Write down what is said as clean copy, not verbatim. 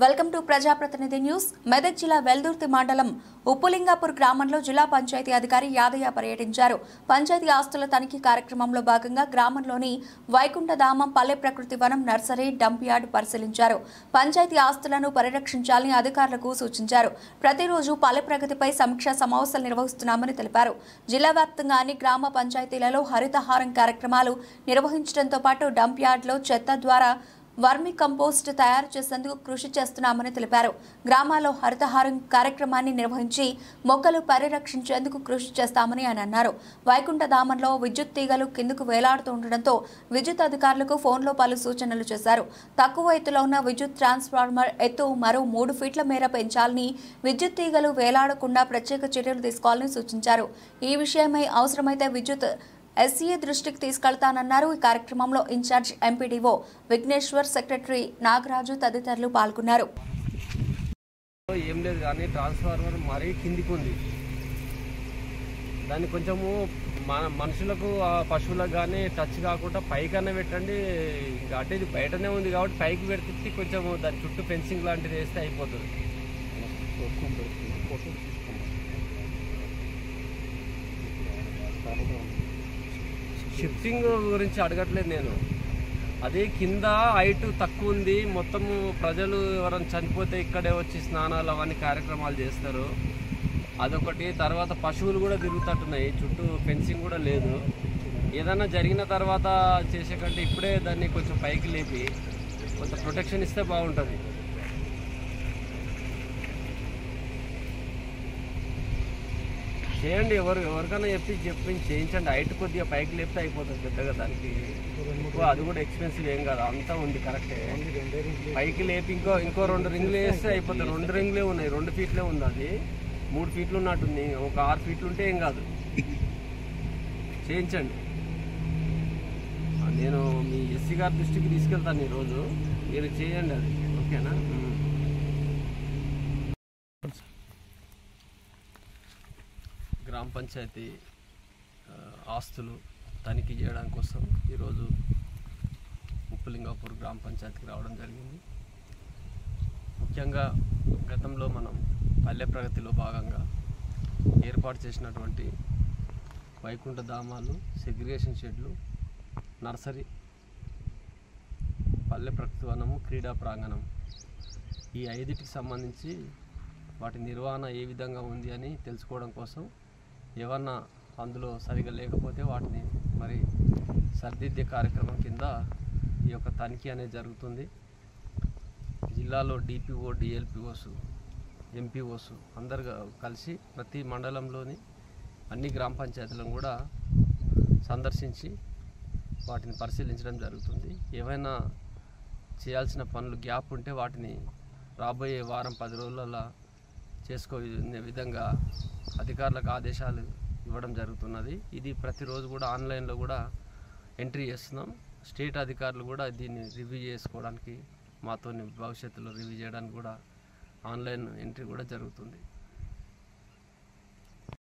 Welcome to ప్రజాప్రతినిధి news. Medak జిల్లా వెల్దుర్తి మండలం ఉప్పులింగాపూర్ గ్రామంలో జిల్లా పంచాయతీ అధికారి యాదయ్య పర్యటించారు. పంచాయతీ ఆస్తుల తనిఖీ కార్యక్రమంలో భాగంగా గ్రామంలోని వైకుంఠధామం పల్లె ప్రకృతి వనం నర్సరీ డంప్ యార్డ్ పరిశీలించారు. పంచాయతీ ఆస్తులను పరిరక్షించాలని అధికారులకు సూచించారు. ప్రతిరోజు పల్లె ప్రగతిపై సమీక్షా సమావేశాలు నిర్వహిస్తున్నామని తెలిపారు. జిల్లా వ్యాప్తంగా అన్ని గ్రామ పంచాయతీలలో హరితహారం కార్యక్రమాలు నిర్వహించడంతో పాటు డంప్ యార్డ్లో చెత్త ద్వారా వర్మి కంపోస్ట్ తయారు చేసేందుకు కృషి చేస్తున్నామని తెలిపారు. గ్రామాల్లో హరితహారం కార్యక్రమాన్ని నిర్వహించి మొక్కలు పరిరక్షించేందుకు కృషి చేస్తామని ఆయన అన్నారు. వైకుంఠధామంలో విద్యుత్ తీగలు కిందకు వేలాడుతుండటంతో విద్యుత్ అధికారులకు ఫోన్లో పలు సూచనలు చేశారు. తక్కువ ఎత్తులో ఉన్న విద్యుత్ ట్రాన్స్ఫార్మర్ ఎత్తు మరో 3 ఫీట్ల మేర పెంచాలని, విద్యుత్ తీగలు వేలాడకుండా ప్రత్యేక చర్యలు తీసుకోవాలని సూచించారు. ఈ విషయమై అవసరమైతే విద్యుత్ ఎస్సీఏ దృష్టికి తీసుకెళ్తానన్నారు. ఈ కార్యక్రమంలో incharge MPDO Vighneshwar, secretary Nagaraju తదితరులు పాల్గొన్నారు. ఏం లేదు కానీ ట్రాన్స్ఫార్మర్ మరీ కిందికి ఉంది. దాన్ని కొంచెము మనుషులకు పశువులకు కానీ టచ్ కాకుండా పైకన్నా పెట్టండి. ఇంకా అంటే ఇది బయటనే ఉంది కాబట్టి పైకి పెడితే కొంచెం దాని చుట్టూ ఫెన్సింగ్ లాంటిది వేస్తే అయిపోతుంది. షిఫ్టింగ్ గురించి అడగట్లేదు నేను. అదే కింద హైట్ తక్కువ ఉంది. మొత్తము ప్రజలు ఎవరైనా చనిపోతే ఇక్కడే వచ్చి స్నానాలు అవన్నీ కార్యక్రమాలు చేస్తారు. అదొకటి. తర్వాత పశువులు కూడా తిరుగుతుంటున్నాయి. చుట్టూ ఫెన్సింగ్ కూడా లేదు. ఏదైనా జరిగిన తర్వాత చేసే కంటే ఇప్పుడే దాన్ని కొంచెం పైకి లేపి కొంత ప్రొటెక్షన్ ఇస్తే బాగుంటుంది. చేయండి, ఎవరికైనా చెప్పించి చేయించండి. హైట్ కొద్దిగా పైకి లేపితే అయిపోతుంది. పెద్దగా దానికి అది కూడా ఎక్స్పెన్సివ్ ఏం కాదు, అంతా ఉంది కరెక్టే. పైకి లేపి ఇంకో 2 రింగులు వేస్తే అయిపోతుంది. 2 రింగులే ఉన్నాయి, 2 ఫీట్లే ఉంది. అది 3 ఫీట్లు ఉన్నట్టుంది. ఒక 6 ఫీట్లు ఉంటే ఏం కాదు, చేయించండి. నేను మీ ఎస్సీ గారి దృష్టికి తీసుకెళ్తాను ఈరోజు. మీరు చేయండి, అది ఓకేనా? గ్రామ పంచాయతీ ఆస్తులు తనిఖీ చేయడం కోసం ఈరోజు ఉప్పులింగాపూర్ గ్రామ పంచాయతీకి రావడం జరిగింది. ముఖ్యంగా గతంలో మనం పల్లె ప్రగతిలో భాగంగా ఏర్పాటు చేసినటువంటి వైకుంఠధామాలు, సెగ్రిగేషన్ షెడ్లు, నర్సరీ, పల్లె ప్రకృతి వనము, క్రీడా ప్రాంగణం, ఈ 5టికి సంబంధించి వాటి నిర్వహణ ఏ విధంగా ఉంది అని తెలుసుకోవడం కోసం, ఏమన్నా అందులో సరిగా లేకపోతే వాటిని మరి సరిదిద్దే కార్యక్రమం కింద ఈ యొక్క తనిఖీ అనేది జరుగుతుంది. జిల్లాలో డిపిఓ, డిఎల్పిఓస్, ఎంపీఓస్ అందరు కలిసి ప్రతి మండలంలోని అన్ని గ్రామ పంచాయతీలను కూడా సందర్శించి వాటిని పరిశీలించడం జరుగుతుంది. ఏవైనా చేయాల్సిన పనులు గ్యాప్ ఉంటే వాటిని రాబోయే వారం 10 రోజులలో చేసుకునే విధంగా అధికారులకు ఆదేశాలు ఇవ్వడం జరుగుతున్నది. ఇది ప్రతిరోజు కూడా ఆన్లైన్లో కూడా ఎంట్రీ చేస్తున్నాం. స్టేట్ అధికారులు కూడా దీన్ని రివ్యూ చేసుకోవడానికి, మాతో భవిష్యత్తులో రివ్యూ చేయడానికి కూడా ఆన్లైన్ ఎంట్రీ కూడా జరుగుతుంది.